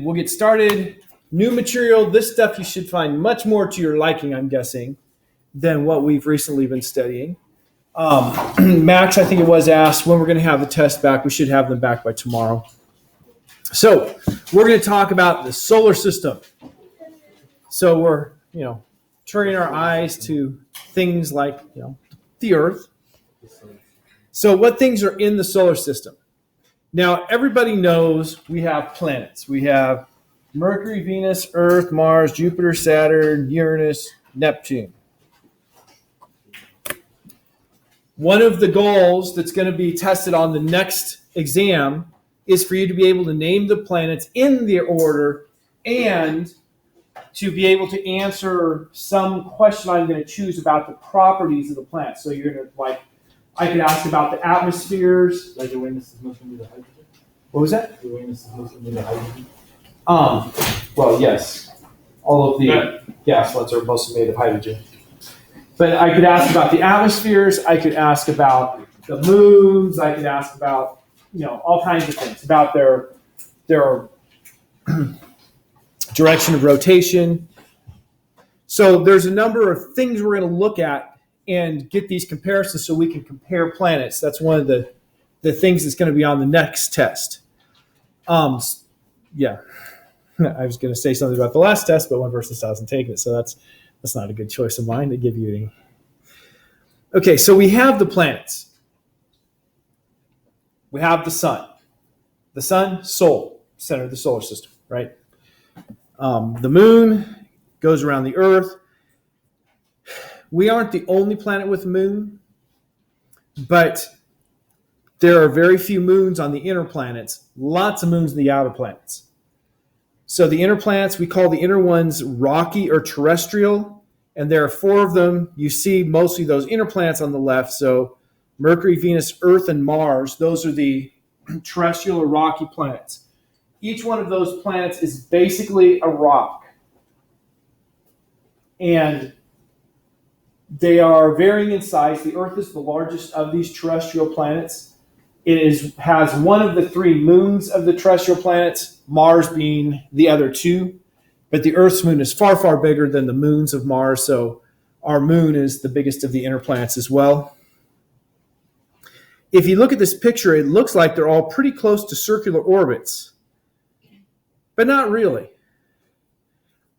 We'll get started. New material. This stuff you should find much more to your liking, I'm guessing, than what we've recently been studying. Max, I think it was, asked when we're going to have the test back. We should have them back by tomorrow. So we're going to talk about the solar system. So we're, turning our eyes to things like, the Earth. So what things are in the solar system? Now, everybody knows we have planets. We have Mercury, Venus, Earth, Mars, Jupiter, Saturn, Uranus, Neptune. One of the goals that's going to be tested on the next exam is for you to be able to name the planets in their order and to be able to answer some question I'm going to choose about the properties of the planet. So you're going to, I could ask about the atmospheres. Like Uranus is mostly made of hydrogen? What was that? Uranus is mostly made of hydrogen? Well, yes. All of the gas ones are mostly made of hydrogen. But I could ask about the atmospheres. I could ask about the moons. I could ask about, all kinds of things about their direction of rotation. So there's a number of things we're going to look at and get these comparisons so we can compare planets. That's one of the things that's going to be on the next test. Yeah. I was going to say something about the last test, but one person still hasn't taken it, so that's not a good choice of mine to give you any. Okay, so we have the planets. We have the sun. The sun, Sol, center of the solar system, right? The moon goes around the Earth. We aren't the only planet with a moon, but there are very few moons on the inner planets, lots of moons in the outer planets. So the inner planets, we call the inner ones rocky or terrestrial, and there are 4 of them. You see mostly those inner planets on the left. So Mercury, Venus, Earth, and Mars, those are the terrestrial or rocky planets. Each one of those planets is basically a rock. And they are varying in size. The Earth is the largest of these terrestrial planets. It has one of the 3 moons of the terrestrial planets, Mars being the other 2. But the Earth's moon is far, far bigger than the moons of Mars, so our moon is the biggest of the inner planets as well. If you look at this picture, it looks like they're all pretty close to circular orbits, but not really.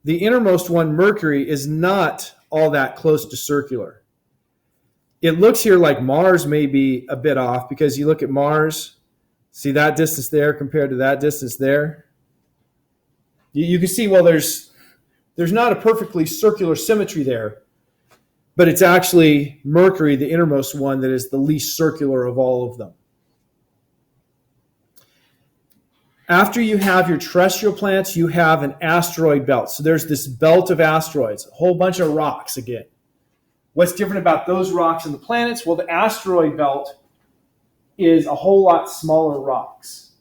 The innermost one, Mercury, is not all that close to circular. It looks here like Mars may be a bit off because you look at Mars, see that distance there compared to that distance there. You can see, well, there's not a perfectly circular symmetry there, but it's actually Mercury, the innermost one, that is the least circular of all of them. After you have your terrestrial planets, you have an asteroid belt. So there's this belt of asteroids, a whole bunch of rocks again. What's different about those rocks and the planets? Well, the asteroid belt is a whole lot smaller rocks.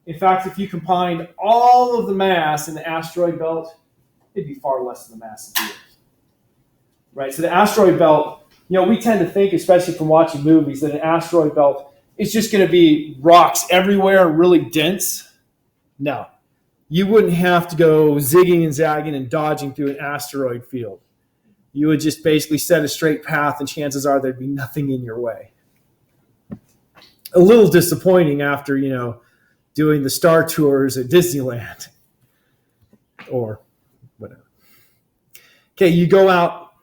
In fact, if you combined all of the mass in the asteroid belt, it'd be far less than the mass of the Earth. Right? So the asteroid belt, we tend to think, especially from watching movies, that an asteroid belt is just going to be rocks everywhere, really dense. No. You wouldn't have to go zigging and zagging and dodging through an asteroid field. You would just basically set a straight path, and chances are there'd be nothing in your way. A little disappointing after, doing the Star Tours at Disneyland or whatever. Okay, you go out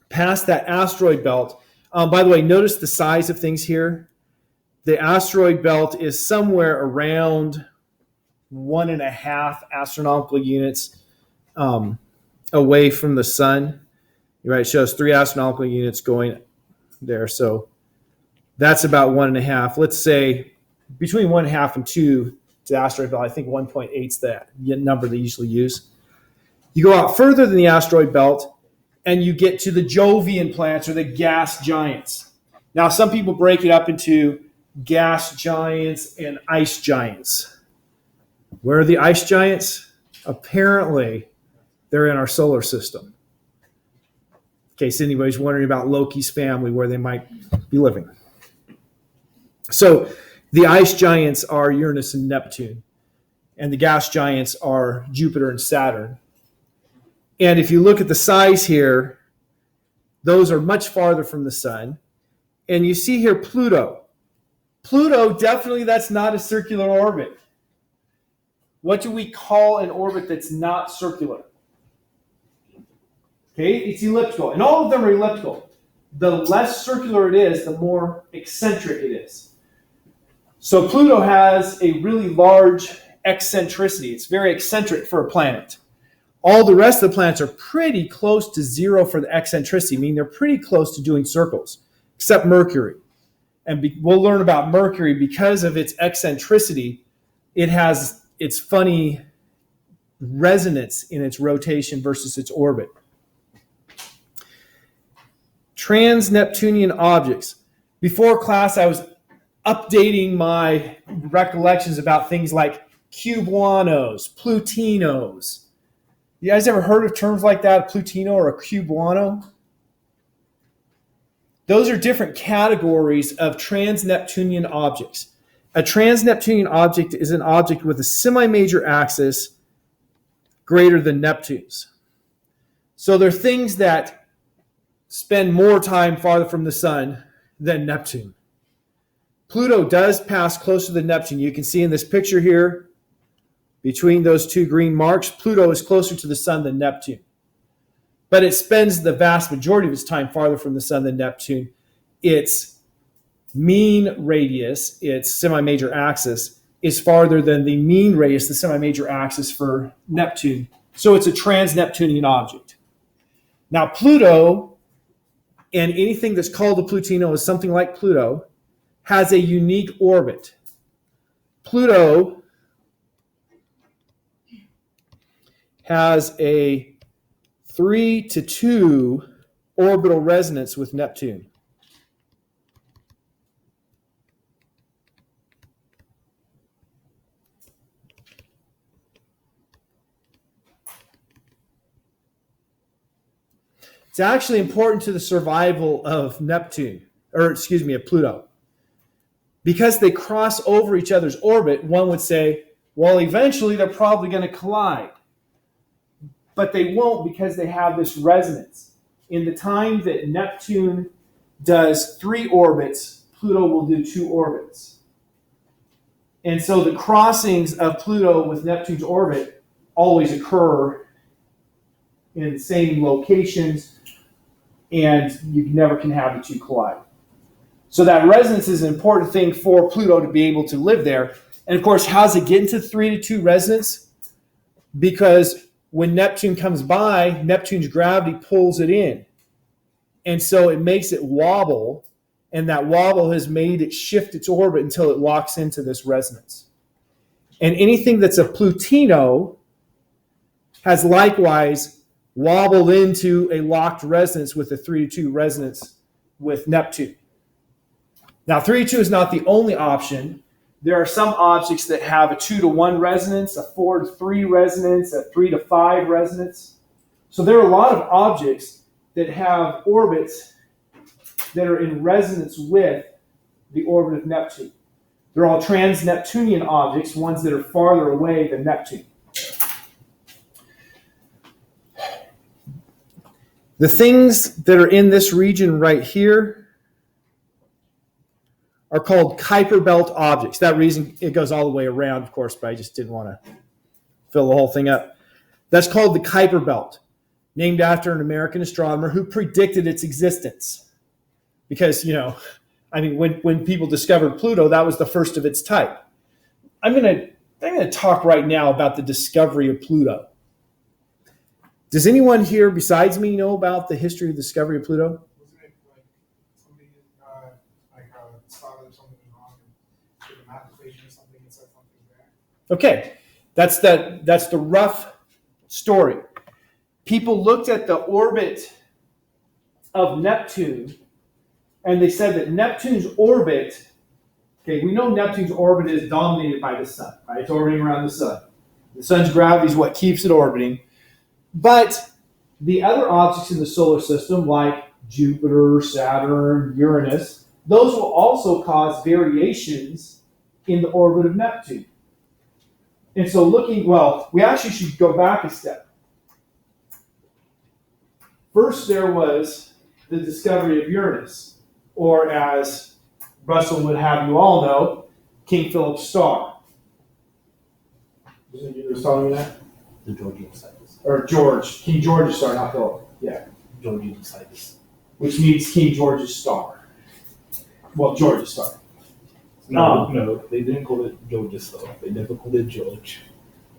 past that asteroid belt. By the way, notice the size of things here. The asteroid belt is somewhere around 1.5 astronomical units away from the sun. Right, it shows 3 astronomical units going there. So that's about 1.5. Let's say between 1.5 and 2 to the asteroid belt. I think 1.8 is the number they usually use. You go out further than the asteroid belt, and you get to the Jovian planets, or the gas giants. Now, some people break it up into gas giants and ice giants. Where are the ice giants? Apparently, they're in our solar system. In case anybody's wondering about Loki's family, where they might be living. So the ice giants are Uranus and Neptune. and the gas giants are Jupiter and Saturn. And if you look at the size here, those are much farther from the sun. And you see here Pluto. Pluto, definitely that's not a circular orbit. What do we call an orbit that's not circular? Okay, it's elliptical. And all of them are elliptical. The less circular it is, the more eccentric it is. So Pluto has a really large eccentricity. It's very eccentric for a planet. All the rest of the planets are pretty close to zero for the eccentricity, meaning they're pretty close to doing circles, except Mercury. And we'll learn about Mercury because of its eccentricity. It has its funny resonance in its rotation versus its orbit. Trans-Neptunian objects. Before class, I was updating my recollections about things like cubanos, plutinos. You guys ever heard of terms like that, a plutino or a cubano? Those are different categories of trans-Neptunian objects. A trans-Neptunian object is an object with a semi-major axis greater than Neptune's. So they're things that spend more time farther from the sun than Neptune. Pluto does pass closer to Neptune. You can see in this picture here, between those two green marks, Pluto is closer to the sun than Neptune. But it spends the vast majority of its time farther from the sun than Neptune. Its mean radius, its semi-major axis, is farther than the mean radius, the semi-major axis for Neptune. So it's a trans-Neptunian object. Now Pluto, and anything that's called a plutino is something like Pluto, has a unique orbit. Pluto has a 3-to-2 orbital resonance with Neptune. It's actually important to the survival of of Pluto. Because they cross over each other's orbit, one would say, well, eventually they're probably going to collide. But they won't because they have this resonance. In the time that Neptune does 3 orbits, Pluto will do 2 orbits. And so the crossings of Pluto with Neptune's orbit always occur in the same locations, and you never can have the two collide. So that resonance is an important thing for Pluto to be able to live there. And of course, how does it get into 3-to-2 resonance? Because when Neptune comes by, Neptune's gravity pulls it in. And so it makes it wobble, and that wobble has made it shift its orbit until it locks into this resonance. And anything that's a plutino has likewise wobbled into a locked resonance with a 3-to-2 resonance with Neptune. Now, 3-to-2 is not the only option. There are some objects that have a 2-to-1 resonance, a 4-to-3 resonance, a 3-to-5 resonance. So there are a lot of objects that have orbits that are in resonance with the orbit of Neptune. They're all trans-Neptunian objects, ones that are farther away than Neptune. The things that are in this region right here are called Kuiper belt objects. That reason it goes all the way around, of course, but I just didn't want to fill the whole thing up. That's called the Kuiper belt, named after an American astronomer who predicted its existence. Because, when people discovered Pluto, that was the first of its type. I'm going to talk right now about the discovery of Pluto. Does anyone here besides me know about the history of the discovery of Pluto? Wasn't it like somebody saw that something was wrong and did a math equation or something and said something there? Okay, that's the rough story. People looked at the orbit of Neptune, and they said that Neptune's orbit, okay, we know Neptune's orbit is dominated by the sun, right? It's orbiting around the sun. The sun's gravity is what keeps it orbiting. But the other objects in the solar system, like Jupiter, Saturn, Uranus, those will also cause variations in the orbit of Neptune. And so we actually should go back a step. First, there was the discovery of Uranus, or as Russell would have you all know, King Philip's star. Was you telling me that? The Georgian Cycus. Or King George's star, not Philip. Yeah. Georgian Cycus. Which means King George's star. Well, George's star. No, they didn't call it George's star. They never called it George.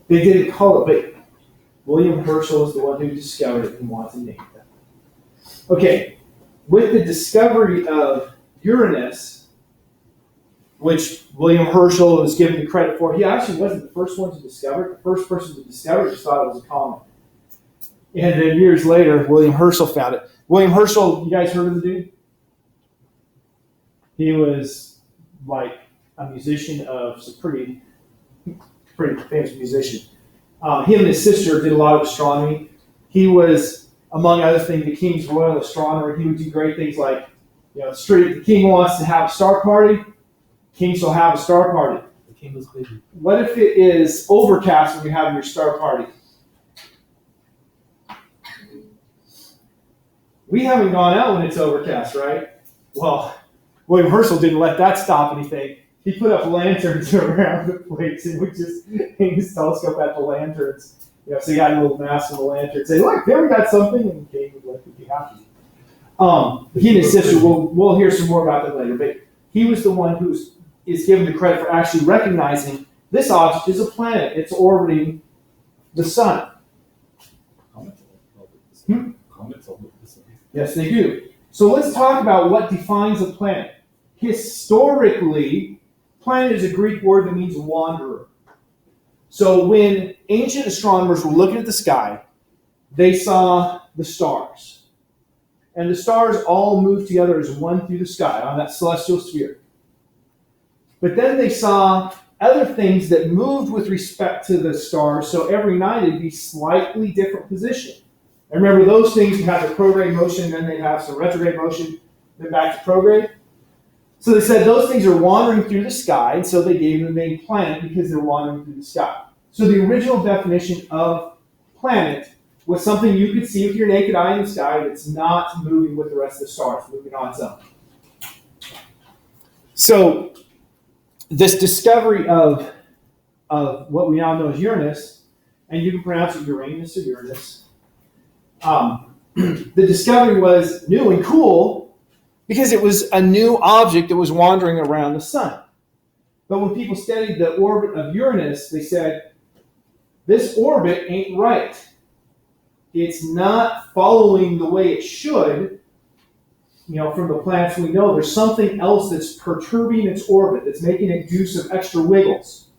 They didn't call it, but William Herschel is the one who discovered it and wanted to name it. Okay, with the discovery of Uranus, which William Herschel was given the credit for, he actually wasn't the first one to discover it. The first person to discover it just thought it was a comet. And then years later, William Herschel found it. William Herschel, you guys heard of the dude? He was like a musician of some pretty famous musician. Him and his sister did a lot of astronomy. He was, among other things, the king's royal astronomer. He would do great things like, the king wants to have a star party, king shall have a star party. The king was crazy. What if it is overcast when you're having your star party? We haven't gone out when it's overcast, right? Well, William Herschel didn't let that stop anything. He put up lanterns around the place and would just hang his telescope at the lanterns. So he had a little mask of the lantern. Say, look, there we got something, and the king would be happy. He and his sister, we'll hear some more about that later, but he was the one who is given the credit for actually recognizing this object is a planet. It's orbiting the sun. Comets orbit the sun. Yes, they do. So let's talk about what defines a planet. Historically, planet is a Greek word that means wanderer. So when ancient astronomers were looking at the sky, they saw the stars. And the stars all moved together as one through the sky on that celestial sphere. But then they saw other things that moved with respect to the stars, so every night it'd be slightly different position. And remember, those things would have the prograde motion, then they'd have some retrograde motion, then back to prograde. So they said those things are wandering through the sky, and so they gave them the name planet because they're wandering through the sky. So the original definition of planet was something you could see with your naked eye in the sky that's not moving with the rest of the stars, moving on its own. So this discovery of what we now know as Uranus, and you can pronounce it Uranus or Uranus, the discovery was new and cool because it was a new object that was wandering around the sun. But when people studied the orbit of Uranus, they said, this orbit ain't right. It's not following the way it should. From the planets we know, there's something else that's perturbing its orbit, that's making it do some extra wiggles.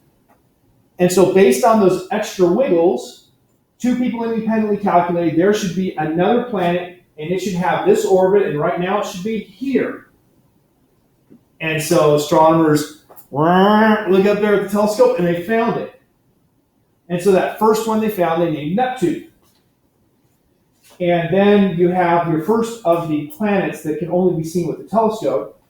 And so based on those extra wiggles, two people independently calculated there should be another planet and it should have this orbit, and right now it should be here. And so astronomers look up there at the telescope and they found it. And so that first one they found, they named Neptune. And then you have your first of the planets that can only be seen with the telescope.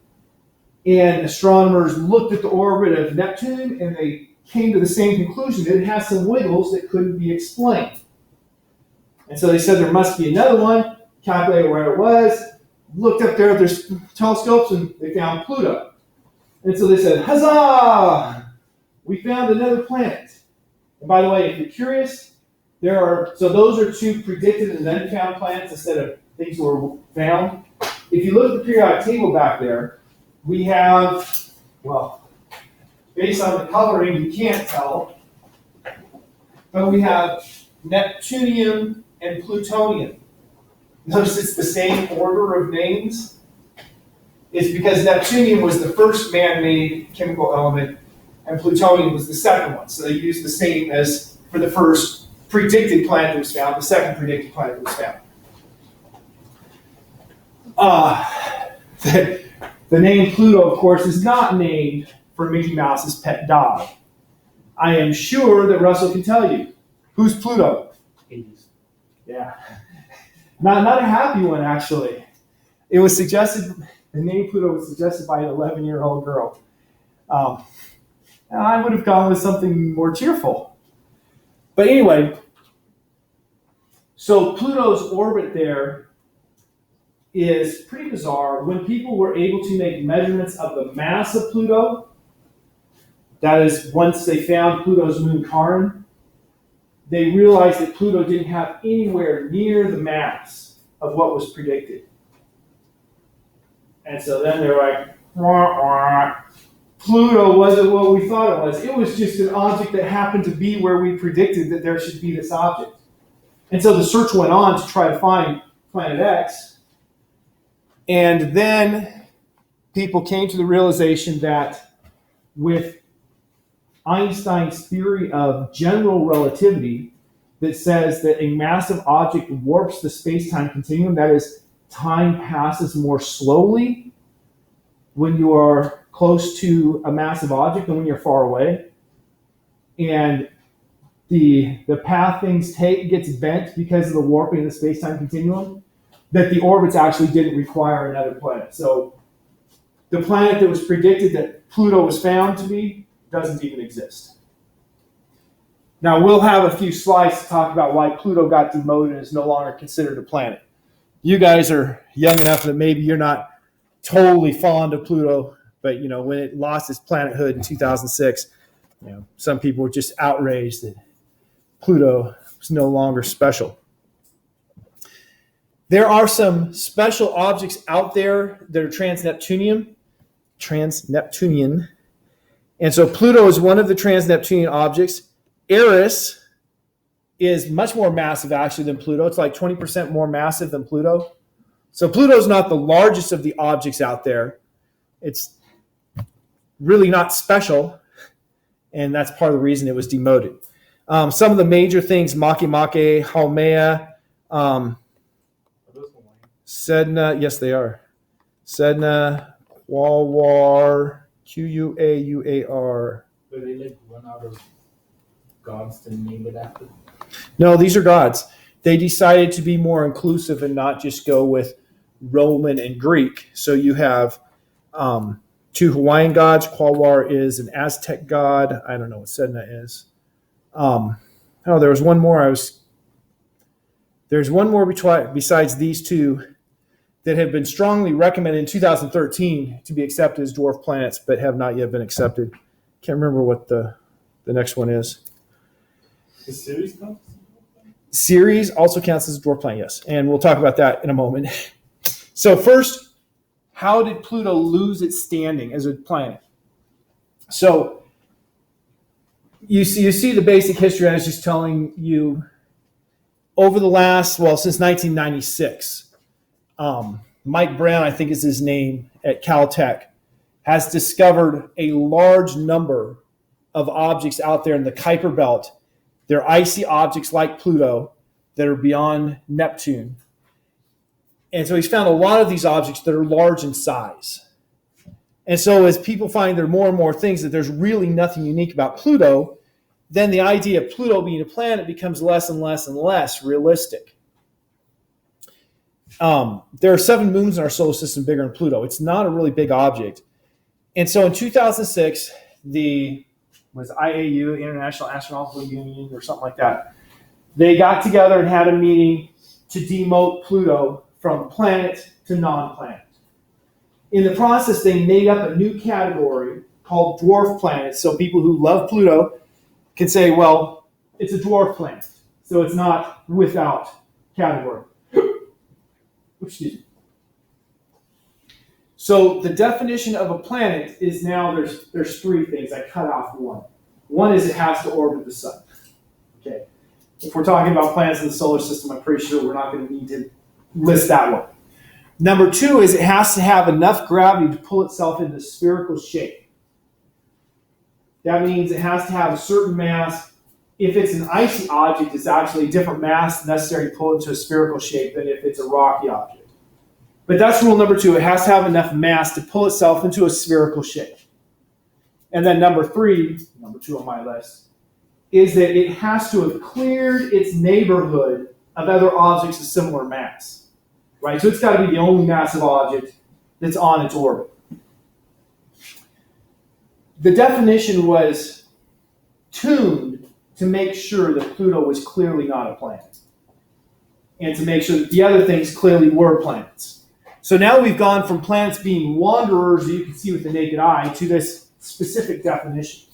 And astronomers looked at the orbit of Neptune and they came to the same conclusion that it has some wiggles that couldn't be explained. And so they said there must be another one, calculated where it was, looked up there at their telescopes, and they found Pluto. And so they said, huzzah! We found another planet. And by the way, if you're curious, those are two predicted and then found planets instead of things that were found. If you look at the periodic table back there, we have, based on the coloring, you can't tell, but we have Neptunium and Plutonium. Notice it's the same order of names. It's because Neptunium was the first man-made chemical element, and Plutonium was the second one. So they used the same as for the first predicted planet that was found, the second predicted planet that was found. The name Pluto, of course, is not named for Mickey Mouse's pet dog. I am sure that Russell can tell you. Who's Pluto? Hades. Yeah. Not a happy one, actually. It was suggested, the name Pluto was suggested by an 11-year-old girl. I would have gone with something more cheerful. But anyway, so Pluto's orbit there is pretty bizarre. When people were able to make measurements of the mass of Pluto, that is, once they found Pluto's moon Charon, they realized that Pluto didn't have anywhere near the mass of what was predicted. And so then they're like, wah, wah. Pluto wasn't what we thought it was. It was just an object that happened to be where we predicted that there should be this object. And so the search went on to try to find Planet X. And then people came to the realization that with Einstein's theory of general relativity that says that a massive object warps the space-time continuum, that is, time passes more slowly when you are close to a massive object than when you're far away. And the path things take gets bent because of the warping of the space-time continuum, that the orbits actually didn't require another planet. So the planet that was predicted that Pluto was found to be doesn't even exist. Now, we'll have a few slides to talk about why Pluto got demoted and is no longer considered a planet. You guys are young enough that maybe you're not totally fond of Pluto, but when it lost its planethood in 2006, some people were just outraged that Pluto was no longer special. There are some special objects out there that are trans-Neptunian. And so Pluto is one of the trans-Neptunian objects. Eris is much more massive actually than Pluto. It's like 20% more massive than Pluto. So Pluto's not the largest of the objects out there. It's really not special, and that's part of the reason it was demoted. Some of the major things, Makemake, Haumea, Sedna, yes they are. Sedna, Quaoar, Quauar. But they run out of gods to name it after. No, these are gods. They decided to be more inclusive and not just go with Roman and Greek. So you have two Hawaiian gods. Quaoar is an Aztec god. I don't know what Sedna is. There was one more. There's one more besides these two that have been strongly recommended in 2013 to be accepted as dwarf planets, but have not yet been accepted. Can't remember what the next one is. The Ceres counts? Ceres also counts as a dwarf planet, yes. And we'll talk about that in a moment. So first, how did Pluto lose its standing as a planet? So you see the basic history I was just telling you. Over the last, since 1996, Mike Brown, I think is his name, at Caltech, has discovered a large number of objects out there in the Kuiper Belt. They're icy objects like Pluto that are beyond Neptune. And so he's found a lot of these objects that are large in size. And so as people find there are more and more things that there's really nothing unique about Pluto, then the idea of Pluto being a planet becomes less and less and less realistic. There are 7 moons in our solar system bigger than Pluto. It's not a really big object. And so in 2006, was IAU, International Astronomical Union, or something like that, they got together and had a meeting to demote Pluto from planet to non-planet. In the process, they made up a new category called dwarf planets. So people who love Pluto can say, well, it's a dwarf planet, so it's not without category. Excuse me. So the definition of a planet is now there's 3 things. I cut off one. One is it has to orbit the sun. Okay. If we're talking about planets in the solar system, I'm pretty sure we're not going to need to list that one. Number 2 is it has to have enough gravity to pull itself into spherical shape. That means it has to have a certain mass. If it's an icy object, it's actually a different mass necessary to pull it into a spherical shape than if it's a rocky object. But that's rule number 2. It has to have enough mass to pull itself into a spherical shape. And then number 3, number 2 on my list, is that it has to have cleared its neighborhood of other objects of similar mass. Right? So it's got to be the only massive object that's on its orbit. The definition was tuned to make sure that Pluto was clearly not a planet, and to make sure that the other things clearly were planets. So now we've gone from planets being wanderers that you can see with the naked eye to this specific definition.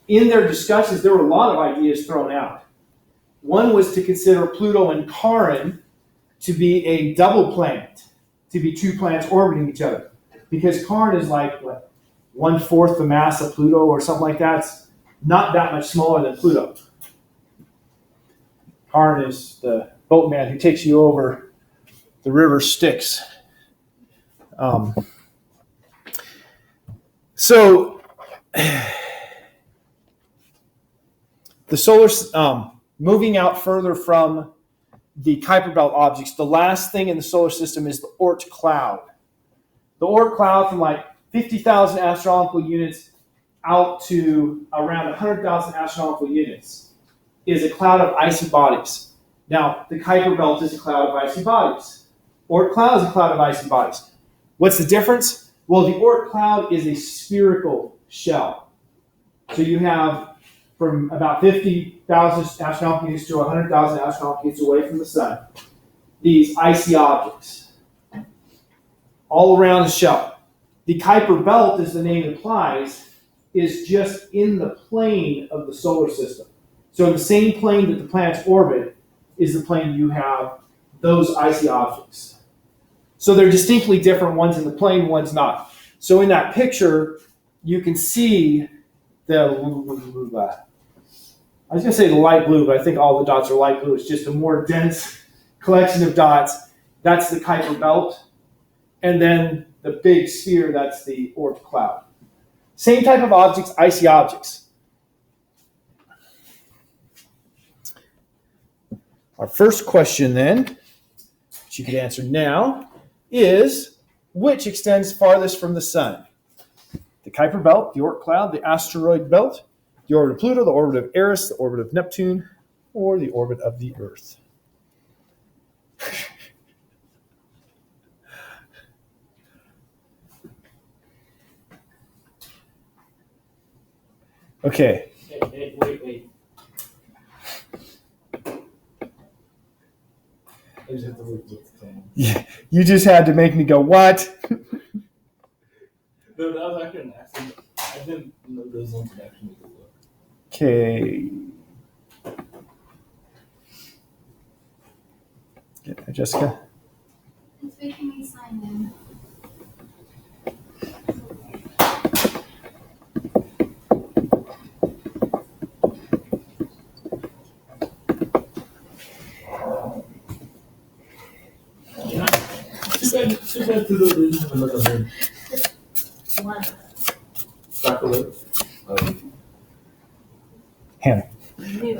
In their discussions, there were a lot of ideas thrown out. One was to consider Pluto and Charon to be a double planet, to be two planets orbiting each other. Because Charon is like, what, 1/4 the mass of Pluto or something like that. It's not that much smaller than Pluto. Charon is the boatman who takes you over the river Styx. So the solar, moving out further from the Kuiper Belt objects, the last thing in the solar system is the Oort cloud. The Oort cloud, from like 50,000 astronomical units out to around 100,000 astronomical units, is a cloud of icy bodies. Now, the Kuiper Belt is a cloud of icy bodies. Oort cloud is a cloud of icy bodies. What's the difference? Well, the Oort cloud is a spherical shell. So you have from about 50,000 astronomical units to 100,000 astronomical units away from the sun, these icy objects all around the shell. The Kuiper Belt, as the name implies, is just in the plane of the solar system. So in the same plane that the planets orbit is the plane you have those icy objects. So they're distinctly different. One's in the plane, one's not. So in that picture, you can see the, I was going to say the light blue, but I think all the dots are light blue. It's just a more dense collection of dots. That's the Kuiper Belt. And then the big sphere, that's the Oort cloud. Same type of objects, icy objects. Our first question then, which you could answer now, is which extends farthest from the sun? The Kuiper Belt, the Oort cloud, the asteroid belt, the orbit of Pluto, the orbit of Eris, the orbit of Neptune, or the orbit of the Earth. Okay. Hey, wait. I just have to look at the time. Yeah, you just had to make me go, what? No, that was actually an accident. I didn't know there was one to actually make it work. Okay. Yeah, Jessica? It's making me sign in. Too bad Pluto didn't have another name. One. Back away. Hannah. New.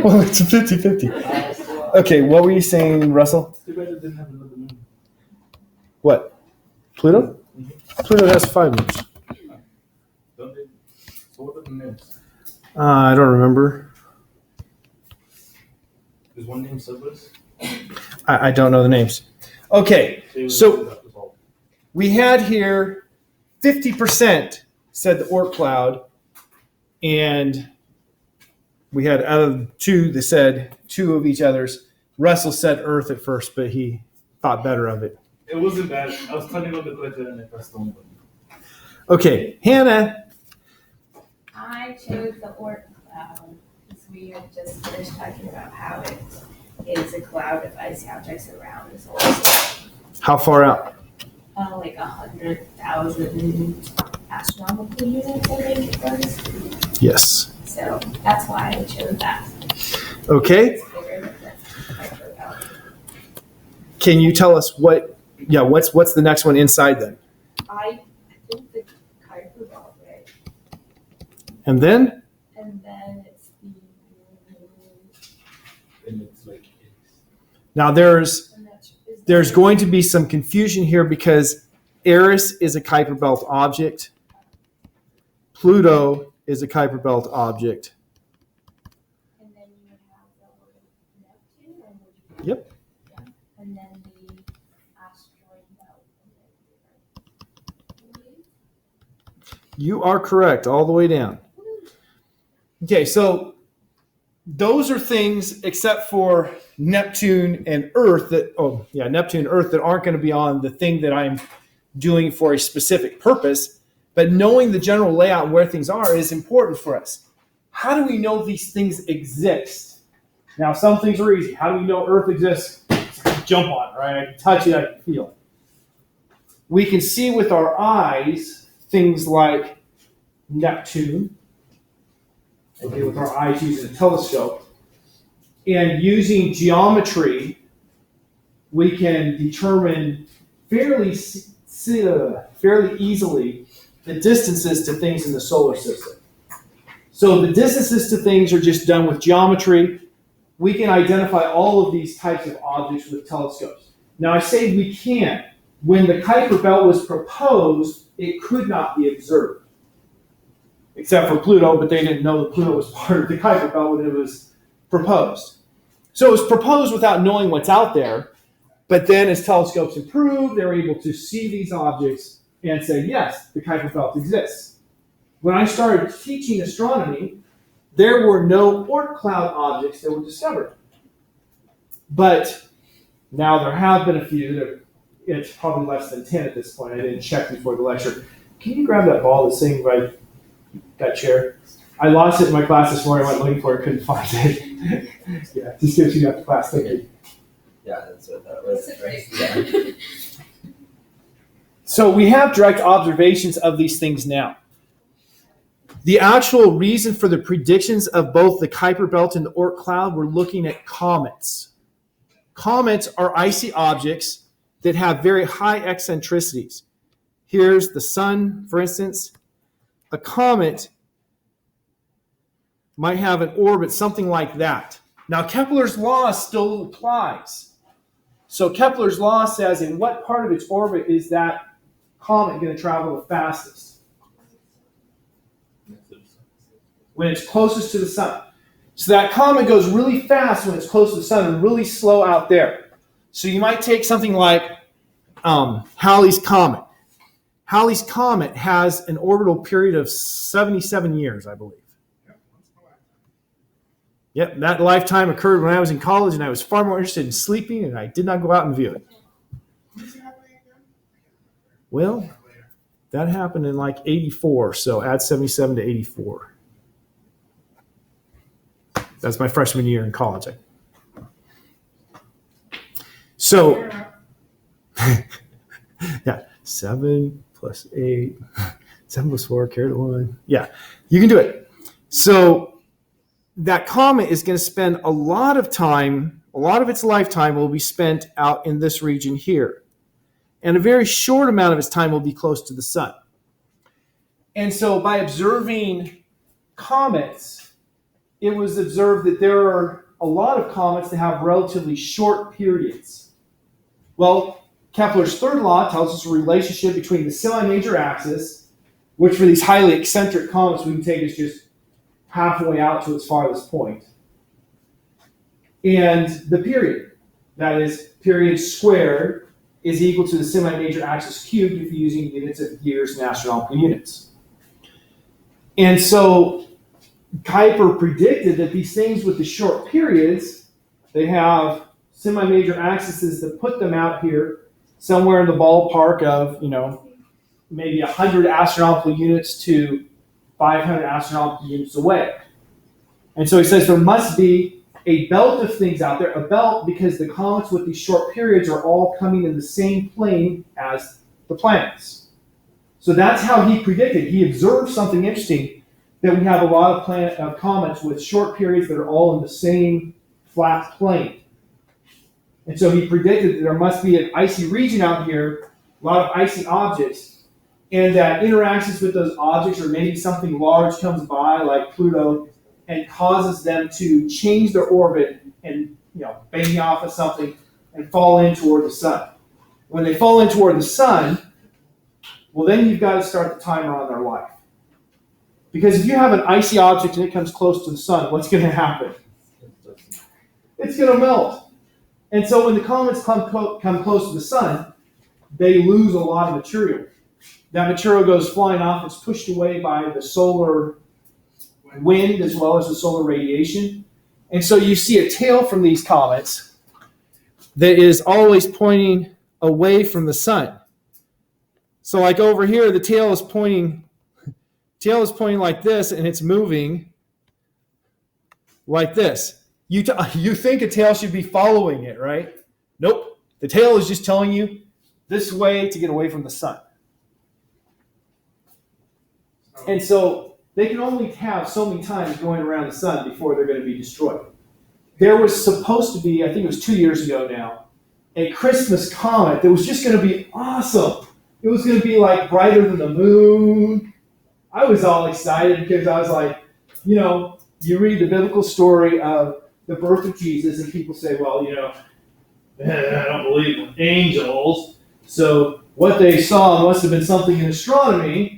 Well, it's a 50-50. Okay, what were you saying, Russell? Too bad it didn't have another name. What? Pluto? Mm-hmm. Pluto has 5 moons. Don't they? So what are the names? I don't remember. Is one name Cerberus? I don't know the names. Okay, so we had here 50% said the Oort cloud, and we had out of 2 that said 2 of each other's. Russell said Earth at first, but he thought better of it. It wasn't bad. I was turning on the clicker and I pressed on button. Okay, Hannah. I chose the Oort cloud because we had just finished talking about how it is a cloud of icy objects around the solar system. How far out? Like 100,000 astronomical units, I think it was. Yes. So that's why I chose that. Okay. It's bigger than the Kuiper Belt. Can you tell us what's the next one inside then? I think the Kuiper Belt, right? And then? And then it's the. And it's like Now there's going to be some confusion here because Eris is a Kuiper Belt object. Pluto is a Kuiper Belt object. And then you would have the orbit of Neptune, or would you? Yep. Yeah. And then the asteroid belt. And then the Earth. You are correct all the way down. Okay, so those are things except for Neptune and Earth Neptune and Earth that aren't going to be on the thing that I'm doing for a specific purpose. But knowing the general layout and where things are is important for us. How do we know these things exist? Now, some things are easy. How do we know Earth exists? Jump on it, right? I can touch it, I can feel it. We can see with our eyes things like Neptune, okay, with our eyes using a telescope. And using geometry, we can determine fairly easily the distances to things in the solar system. So the distances to things are just done with geometry. We can identify all of these types of objects with telescopes. Now I say we can. When the Kuiper Belt was proposed, it could not be observed. Except for Pluto, but they didn't know that Pluto was part of the Kuiper Belt when it was proposed. So it was proposed without knowing what's out there, but then as telescopes improved, they were able to see these objects and say, yes, the Kuiper Belt exists. When I started teaching astronomy, there were no Oort cloud objects that were discovered. But now there have been a few. It's probably less than 10 at this point. I didn't check before the lecture. Can you grab that ball that's sitting by that chair? I lost it in my class this morning. I went looking for it, couldn't find it. Yeah, just gives you got the class thinking. Yeah, that's what that was. Right? So we have direct observations of these things now. The actual reason for the predictions of both the Kuiper Belt and the Oort cloud, we're looking at comets. Comets are icy objects that have very high eccentricities. Here's the sun, for instance. A comet might have an orbit something like that. Now, Kepler's law still applies. So Kepler's law says in what part of its orbit is that comet going to travel the fastest? When it's closest to the sun. So that comet goes really fast when it's close to the sun and really slow out there. So you might take something like Halley's Comet. Halley's Comet has an orbital period of 77 years, I believe. Yep, that lifetime occurred when I was in college and I was far more interested in sleeping and I did not go out and view it. Well, that happened in like 84, so add 77 to 84. That's my freshman year in college. So, yeah, 7 plus 8, 7 plus 4, carry the 1. Yeah, you can do it. So that comet is going to spend a lot of time, a lot of its lifetime will be spent out in this region here. And a very short amount of its time will be close to the sun. And so by observing comets, it was observed that there are a lot of comets that have relatively short periods. Well, Kepler's third law tells us a relationship between the semi-major axis, which for these highly eccentric comets we can take as just halfway out to its farthest point, and the period. That is, period squared is equal to the semi-major axis cubed if you're using units of years and astronomical units. And so Kuiper predicted that these things with the short periods, they have semi-major axes that put them out here somewhere in the ballpark of, maybe 100 astronomical units to 500 astronomical units away. And so he says there must be a belt of things out there, a belt because the comets with these short periods are all coming in the same plane as the planets. So that's how he predicted. He observed something interesting, that we have a lot of comets with short periods that are all in the same flat plane. And so he predicted that there must be an icy region out here, a lot of icy objects, and that interactions with those objects, or maybe something large comes by, like Pluto, and causes them to change their orbit and bang off of something and fall in toward the sun. When they fall in toward the sun, well, then you've got to start the timer on their life. Because if you have an icy object and it comes close to the sun, what's going to happen? It's going to melt. And so when the comets come close to the sun, they lose a lot of material. That material goes flying off. It's pushed away by the solar wind as well as the solar radiation. And so you see a tail from these comets that is always pointing away from the sun. So like over here, the tail is pointing like this, and it's moving like this. You think a tail should be following it, right? Nope. The tail is just telling you this way to get away from the sun. And so they can only have so many times going around the sun before they're going to be destroyed. There was supposed to be, I think it was 2 years ago now, a Christmas comet that was just going to be awesome. It was going to be like brighter than the moon. I was all excited because I was like, you know, you read the biblical story of the birth of Jesus and people say, well, you know, I don't believe in angels. So what they saw must have been something in astronomy.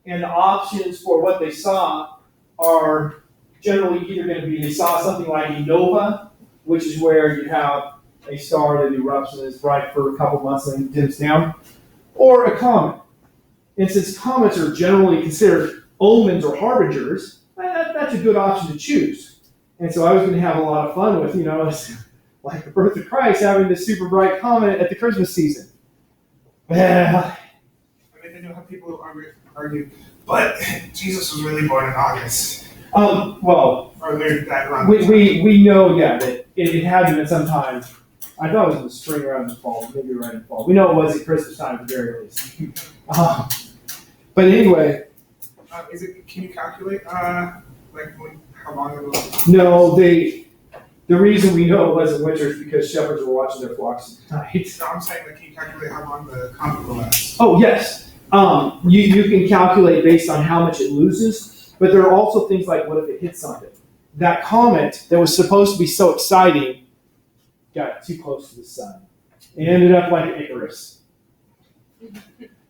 And the options for what they saw are generally either going to be, they saw something like a nova, which is where you have a star that erupts and is bright for a couple months and then dims down, or a comet. And since comets are generally considered omens or harbingers, that's a good option to choose. And so I was going to have a lot of fun with, you know, like the birth of Christ having this super bright comet at the Christmas season. I mean, I know how people argue, but Jesus was really born in August. Well, Or they're that around. we know, yeah, that it had been sometime. I thought it was in the spring or in the fall, maybe right in the fall. We know it was at Christmas time at the very least. But anyway. Can you calculate, how long it was? No, the reason we know it wasn't winter is because shepherds were watching their flocks at night. No, I'm saying, can you calculate how long the comet will last? Oh, yes. You can calculate based on how much it loses, but there are also things like what if it hits something? That comet that was supposed to be so exciting got too close to the sun. It ended up like Icarus.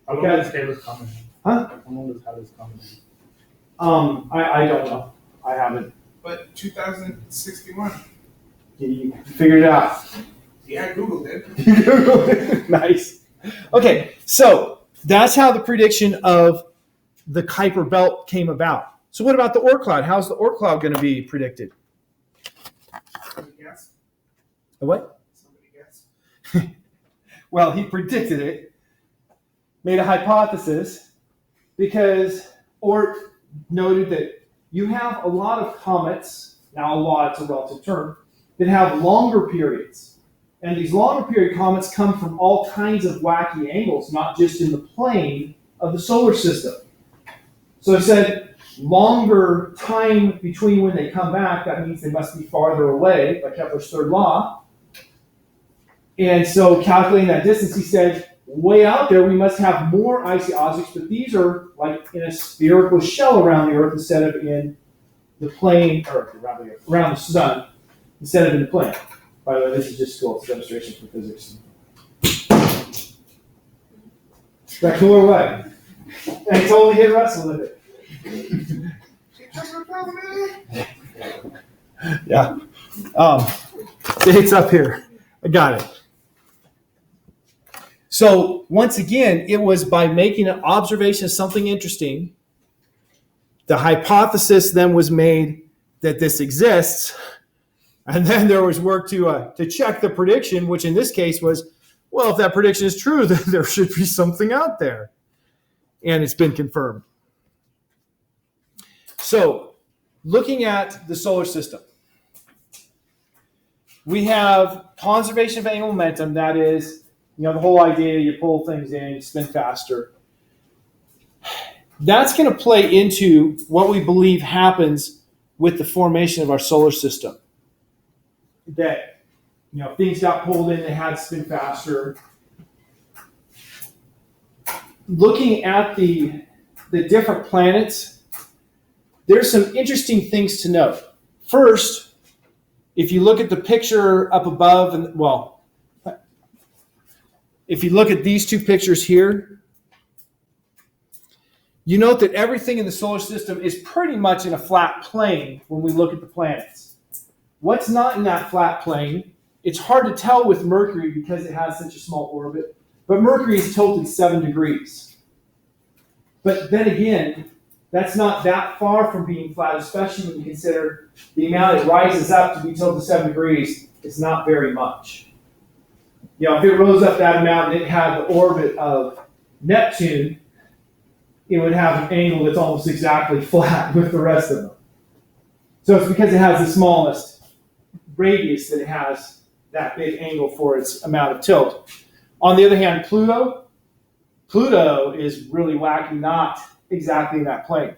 How long does Taylor's comment? Huh? How long does Taylor's comment? I don't know. I haven't. But 2061. You figured it out. Yeah, I Googled it. Nice. Okay, so that's how the prediction of the Kuiper Belt came about. So what about the Oort cloud? How's the Oort cloud going to be predicted? Somebody guess? The what? Somebody guess? Well, he predicted it, made a hypothesis, because Oort noted that you have a lot of comets, now a lot, it's a relative term, that have longer periods. And these longer period comets come from all kinds of wacky angles, not just in the plane of the solar system. So he said, longer time between when they come back, that means they must be farther away, by Kepler's third law. And so calculating that distance, he said, way out there, we must have more icy objects, but these are like in a spherical shell around the Earth instead of in the plane, or around the sun, instead of in the plane. By the way, this is just cool. It's a demonstration for physics. Is that cool or what? And he totally hit Russell with it. Yeah. It's up here. I got it. So once again, it was by making an observation of something interesting. The hypothesis then was made that this exists, and then there was work to check the prediction, which in this case was, well, if that prediction is true, then there should be something out there, and it's been confirmed. So, looking at the solar system, we have conservation of angular momentum. That is, the whole idea, you pull things in, you spin faster. That's going to play into what we believe happens with the formation of our solar system. That, things got pulled in, they had to spin faster. Looking at the different planets, there's some interesting things to note. First, if you look at the picture up above, if you look at these two pictures here, you note that everything in the solar system is pretty much in a flat plane when we look at the planets. What's not in that flat plane, it's hard to tell with Mercury because it has such a small orbit, but Mercury is tilted 7 degrees. But then again, That's not that far from being flat, especially when you consider the amount it rises up to be tilted 7 degrees. It's not very much. You know, if it rose up that amount and it had the orbit of Neptune, it would have an angle that's almost exactly flat with the rest of them. So it's because it has the smallest radius that it has that big angle for its amount of tilt. On the other hand, Pluto is really wacky, not exactly in that plane.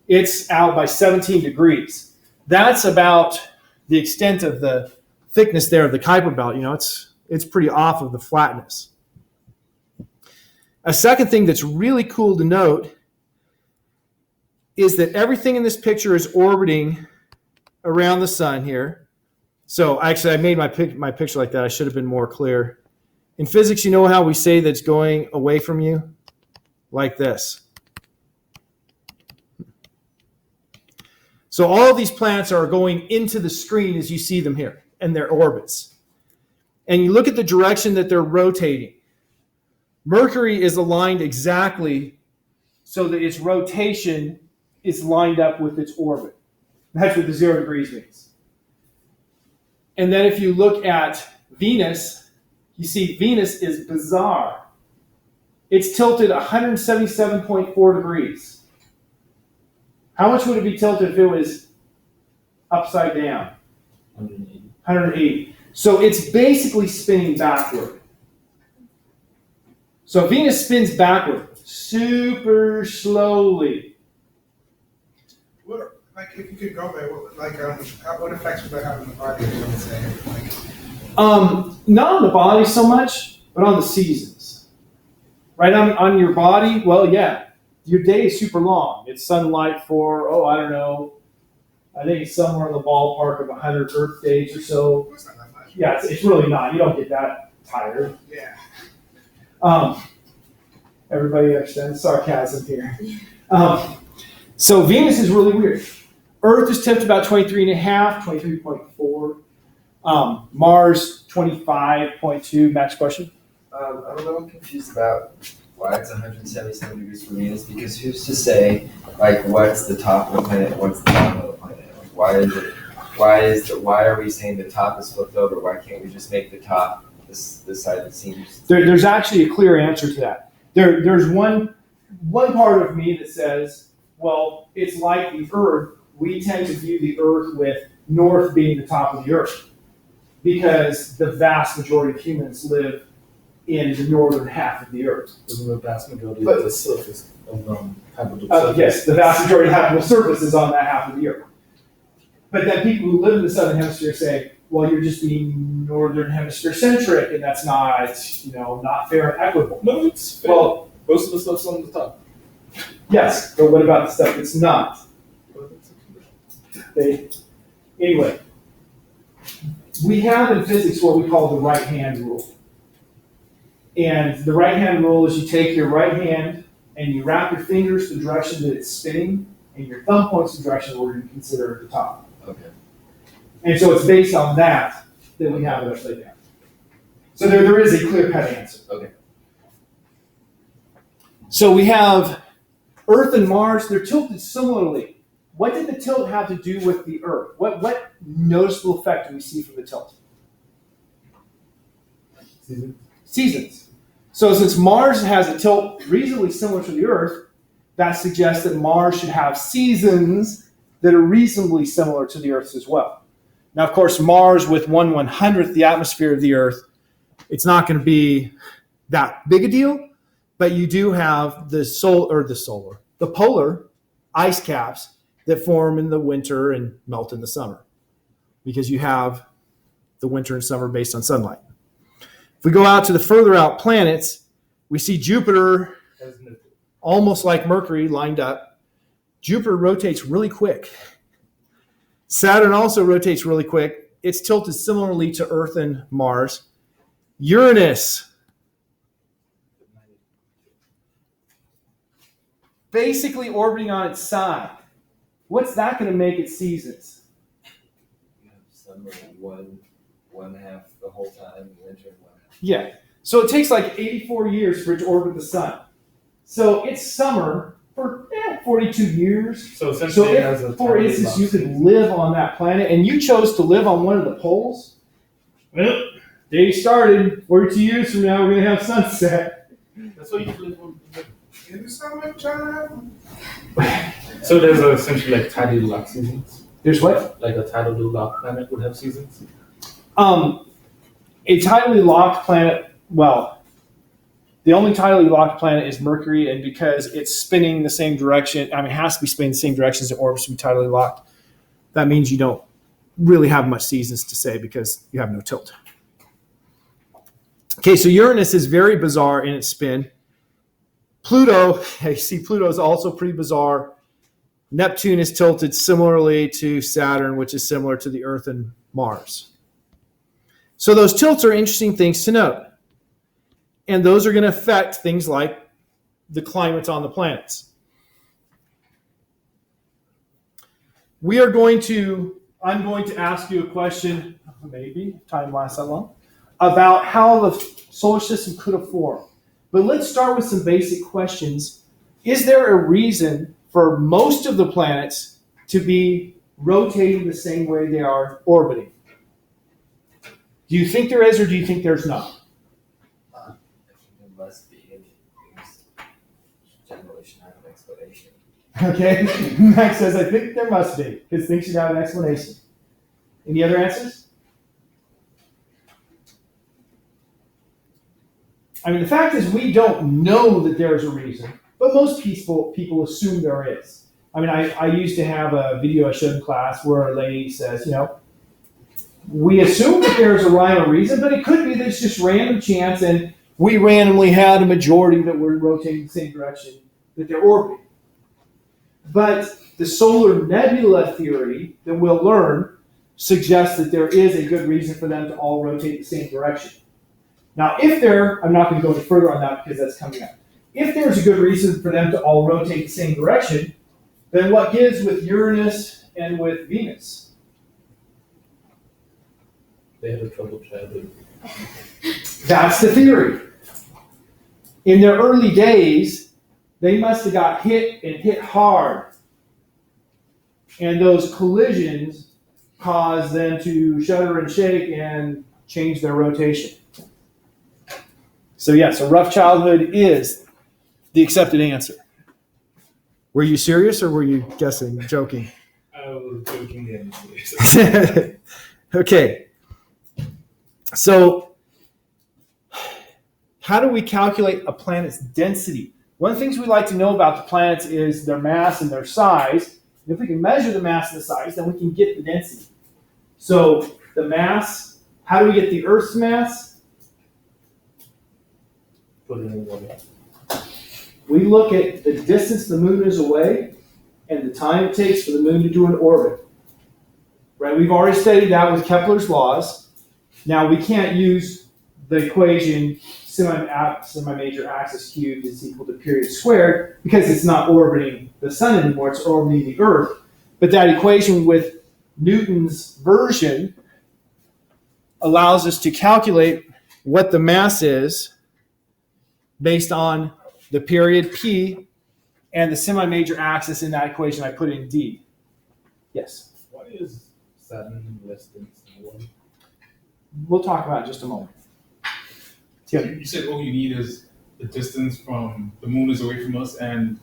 It's out by 17 degrees. That's about the extent of the thickness there of the Kuiper belt. You know, it's pretty off of the flatness. A second thing that's really cool to note is that everything in this picture is orbiting around the sun here. So actually, I made my picture like that. I should have been more clear. In physics, you know how we say that it's going away from you? Like this. So all of these planets are going into the screen as you see them here and their orbits. And you look at the direction that they're rotating. Mercury is aligned exactly so that its rotation is lined up with its orbit. That's what the 0 degrees means. And then if you look at Venus, you see Venus is bizarre. It's tilted 177.4 degrees. How much would it be tilted if it was upside down? 180. 180. So it's basically spinning backward. So Venus spins backward super slowly. What, like, if you could go there, what effects would that have on the body? I would say, Not on the body so much, but on the seasons. Right on your body, well, yeah. Your day is super long. It's sunlight for, I don't know, I think it's somewhere in the ballpark of 100 Earth days or so. it's not that much. Yeah, it's really not. You don't get that tired. Yeah. Everybody understands sarcasm here. So Venus is really weird. Earth is tipped about 23.5, 23.4. Mars, 25.2. Max question? I'm a little confused about why it's 177 degrees for Venus, because who's to say, like, what's the top of the planet and what's the bottom of the planet? Like, why are we saying the top is flipped over? Why can't we just make the top this side that seems... There's actually a clear answer to that. There's one part of me that says, well, it's like the Earth. We tend to view the Earth with north being the top of the Earth because the vast majority of humans live in the northern half of the Earth. Isn't the vast majority of the surface of habitable surface? Yes, the vast majority of habitable surface is on that half of the Earth. But then people who live in the southern hemisphere say, well, you're just being northern hemisphere centric, and that's not, not fair and equitable. No, it's fair. Well, most of the stuff's on the top. yes, but what about the stuff that's not? Anyway, we have in physics what we call the right-hand rule. And the right-hand rule is you take your right hand and you wrap your fingers the direction that it's spinning, and your thumb points the direction where you consider at the top. Okay. And so it's based on that we have it upside down. So there is a clear-cut answer. Okay. So we have Earth and Mars, they're tilted similarly. What did the tilt have to do with the Earth? What noticeable effect do we see from the tilt? Seasons. So since Mars has a tilt reasonably similar to the Earth, that suggests that Mars should have seasons that are reasonably similar to the Earth's as well. Now, of course, Mars with 1/100th the atmosphere of the Earth, it's not going to be that big a deal, but you do have the polar ice caps that form in the winter and melt in the summer, because you have the winter and summer based on sunlight. If we go out to the further out planets, we see Jupiter almost like Mercury lined up. Jupiter rotates really quick. Saturn also rotates really quick. It's tilted similarly to Earth and Mars. Uranus, basically orbiting on its side. What's that going to make its seasons? Summer one half the whole time, winter one half. Yeah. So it takes like 84 years for it to orbit the sun. So its summer for 42 years. So essentially, So it has a if, for tidally instance, locked you could season. live on that planet and you chose to live on one of the poles, well, day started, 42 years from now, we're going to have sunset. That's what you live on. In the summertime. So there's essentially like tidally locked seasons. There's what? Like a tidally locked planet would have seasons. A tidally locked planet, well, the only tidally locked planet is Mercury, and because it's spinning the same direction, it has to be spinning the same direction as the orbits to be tidally locked. That means you don't really have much seasons to say because you have no tilt. Okay, so Uranus is very bizarre in its spin. Pluto, you see, Pluto is also pretty bizarre. Neptune is tilted similarly to Saturn, which is similar to the Earth and Mars. So those tilts are interesting things to note. And those are going to affect things like the climates on the planets. I'm going to ask you a question, maybe, time lasts that long, about how the solar system could have formed. But let's start with some basic questions. Is there a reason for most of the planets to be rotating the same way they are orbiting? Do you think there is, or do you think there's not? There must be. Because generally should have an explanation. Okay, Max says, I think there must be, because things should have an explanation. Any other answers? I mean, the fact is we don't know that there's a reason, but most people assume there is. I mean, I used to have a video I showed in class where a lady says, we assume that there's a rhyme or reason, but it could be that it's just random chance and we randomly had a majority that were rotating the same direction that they're orbiting. But the solar nebula theory that we'll learn suggests that there is a good reason for them to all rotate the same direction. Now, I'm not going to go any further on that because that's coming up. If there's a good reason for them to all rotate the same direction, then what gives with Uranus and with Venus? They had a troubled childhood. That's the theory. In their early days, they must have got hit and hit hard. And those collisions caused them to shudder and shake and change their rotation. So yes, a rough childhood is the accepted answer. Were you serious or were you guessing, joking? I was joking and Okay. So, how do we calculate a planet's density? One of the things we like to know about the planets is their mass and their size. And if we can measure the mass and the size, then we can get the density. So, the mass, how do we get the Earth's mass? put it in water. We look at the distance the moon is away and the time it takes for the moon to do an orbit. Right? We've already studied that with Kepler's laws. Now, we can't use the equation semi-major axis cubed is equal to period squared because it's not orbiting the sun anymore, it's orbiting the Earth. But that equation with Newton's version allows us to calculate what the mass is based on the period P and the semi-major axis in that equation I put in D. Yes? Why is Saturn less dense than one? We'll talk about it in just a moment. Tim? You said all you need is the distance from the moon is away from us and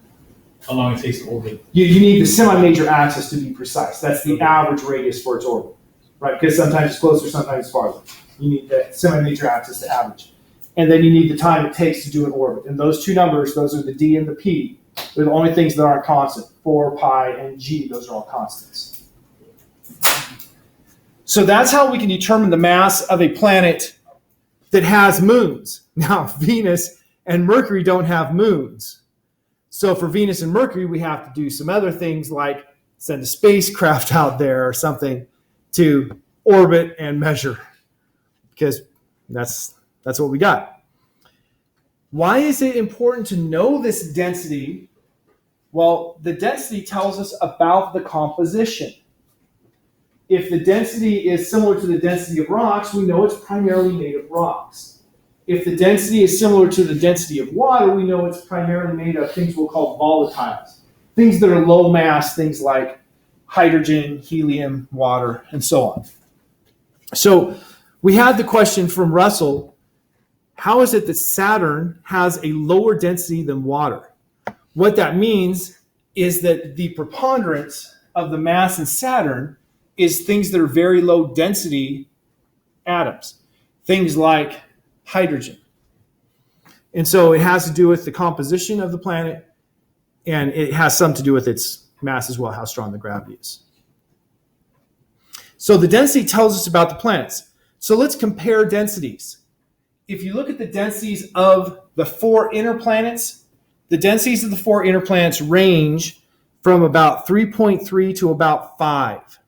how long it takes to orbit. You need the semi-major axis to be precise. That's the average radius for its orbit, right? Because sometimes it's closer, sometimes it's farther. You need the semi-major axis to average. And then you need the time it takes to do an orbit. And those two numbers, those are the D and the P. They're the only things that aren't constant. 4, pi, and G, those are all constants. So that's how we can determine the mass of a planet that has moons. Now, Venus and Mercury don't have moons. So for Venus and Mercury, we have to do some other things like send a spacecraft out there or something to orbit and measure, because that's what we got. Why is it important to know this density? Well, the density tells us about the composition. If the density is similar to the density of rocks, we know it's primarily made of rocks. If the density is similar to the density of water, we know it's primarily made of things we'll call volatiles. Things that are low mass, things like hydrogen, helium, water, and so on. So we had the question from Russell, how is it that Saturn has a lower density than water? What that means is that the preponderance of the mass in Saturn is things that are very low density atoms, things like hydrogen. And so it has to do with the composition of the planet, and it has something to do with its mass as well, how strong the gravity is. So the density tells us about the planets. So let's compare densities. If you look at the densities of the 4 inner planets, the densities of the 4 inner planets range from about 3.3 to about 5.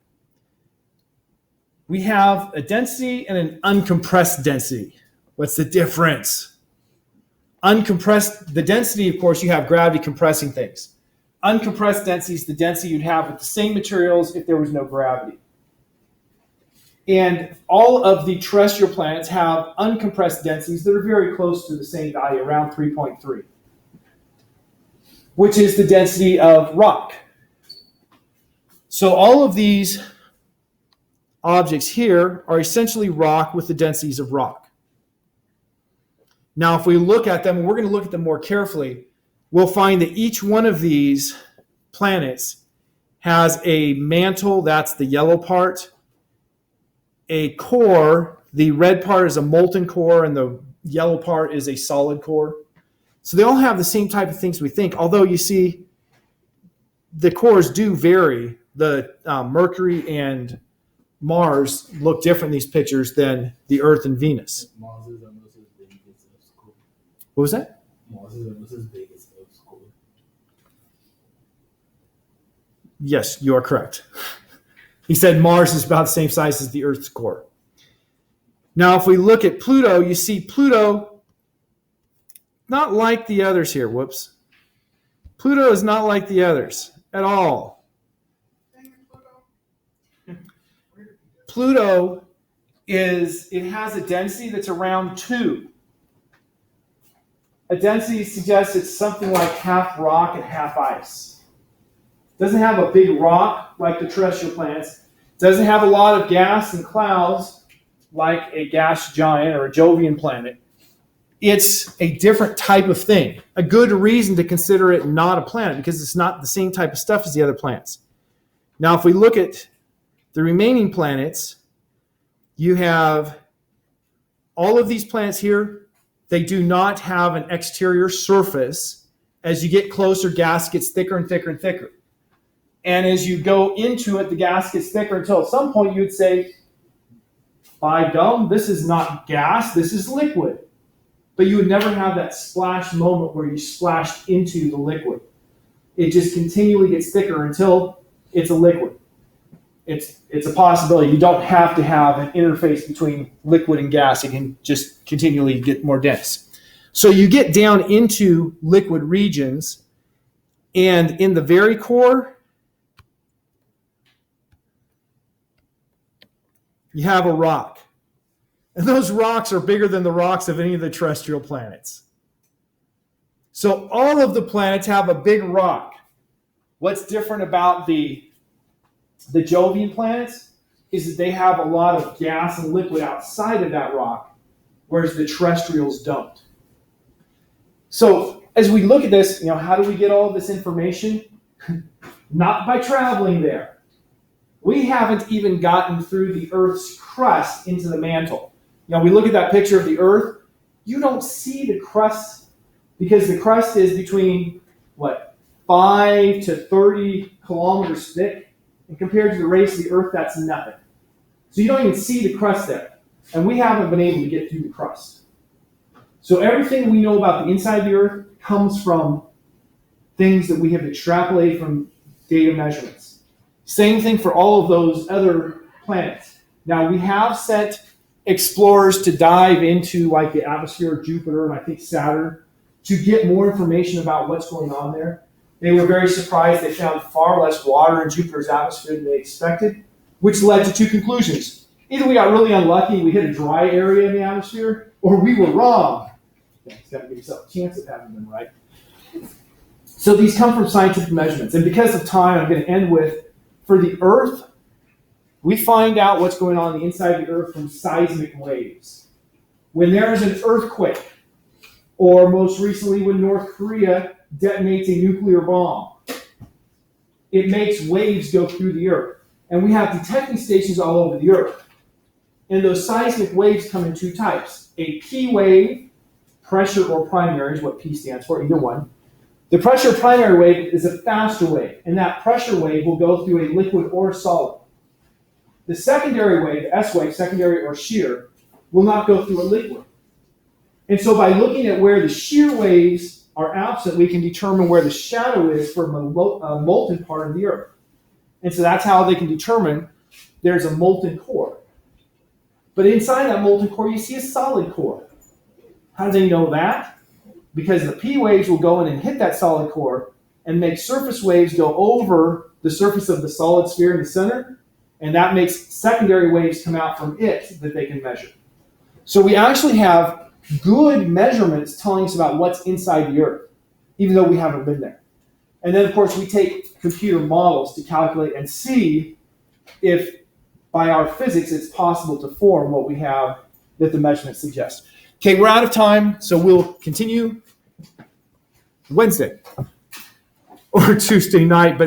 We have a density and an uncompressed density. What's the difference? Uncompressed, the density, of course, you have gravity compressing things. Uncompressed density is the density you'd have with the same materials if there was no gravity. And all of the terrestrial planets have uncompressed densities that are very close to the same value, around 3.3, which is the density of rock. So all of these objects here are essentially rock with the densities of rock. Now, if we look at them, and we're going to look at them more carefully, we'll find that each one of these planets has a mantle, that's the yellow part, a core, the red part is a molten core, and the yellow part is a solid core. So they all have the same type of things we think, although you see the cores do vary. The Mercury and Mars look different in these pictures than the Earth and Venus. Mars is almost as big as Earth's core. What was that? Mars is almost as big as Earth's core. Yes, you are correct. He said Mars is about the same size as the Earth's core. Now, if we look at Pluto, you see Pluto, not like the others here. Whoops. Pluto is not like the others at all. Pluto it has a density that's around 2. A density suggests it's something like half rock and half ice. Doesn't have a big rock like the terrestrial planets. Doesn't have a lot of gas and clouds like a gas giant or a Jovian planet. It's a different type of thing. A good reason to consider it not a planet because it's not the same type of stuff as the other planets. Now, if we look at the remaining planets, you have all of these planets here. They do not have an exterior surface. As you get closer, gas gets thicker and thicker and thicker. And as you go into it, the gas gets thicker until at some point you'd say, by gum, this is not gas, this is liquid. But you would never have that splash moment where you splashed into the liquid. It just continually gets thicker until it's a liquid. It's a possibility. You don't have to have an interface between liquid and gas. It can just continually get more dense. So you get down into liquid regions, and in the very core, you have a rock. And those rocks are bigger than the rocks of any of the terrestrial planets. So all of the planets have a big rock. What's different about the Jovian planets is that they have a lot of gas and liquid outside of that rock, whereas the terrestrials don't. So as we look at this, how do we get all of this information? Not by traveling there. We haven't even gotten through the Earth's crust into the mantle. We look at that picture of the Earth, you don't see the crust because the crust is between, 5 to 30 kilometers thick. And compared to the radius of the Earth, that's nothing. So you don't even see the crust there. And we haven't been able to get through the crust. So everything we know about the inside of the Earth comes from things that we have extrapolated from data measurements. Same thing for all of those other planets. Now, we have sent explorers to dive into the atmosphere of Jupiter and I think Saturn to get more information about what's going on there. They were very surprised. They found far less water in Jupiter's atmosphere than they expected, which led to 2 conclusions. Either we got really unlucky, we hit a dry area in the atmosphere, or we were wrong. Yeah, you got to give yourself a chance of having them right. So these come from scientific measurements. And because of time, I'm going to end with, for the Earth, we find out what's going on the inside of the Earth from seismic waves. When there is an earthquake, or most recently when North Korea detonates a nuclear bomb, it makes waves go through the Earth. And we have detecting stations all over the Earth. And those seismic waves come in two types. A P wave, pressure or primary is what P stands for, either one. The pressure primary wave is a faster wave, and that pressure wave will go through a liquid or a solid. The secondary wave, the S wave, secondary or shear, will not go through a liquid. And so by looking at where the shear waves are absent, we can determine where the shadow is for a molten part of the Earth. And so that's how they can determine there's a molten core. But inside that molten core, you see a solid core. How do they know that? Because the P waves will go in and hit that solid core and make surface waves go over the surface of the solid sphere in the center, and that makes secondary waves come out from it that they can measure. So we actually have good measurements telling us about what's inside the Earth, even though we haven't been there. And then, of course, we take computer models to calculate and see if, by our physics, it's possible to form what we have that the measurements suggest. Okay, we're out of time, so we'll continue Wednesday or Tuesday night, but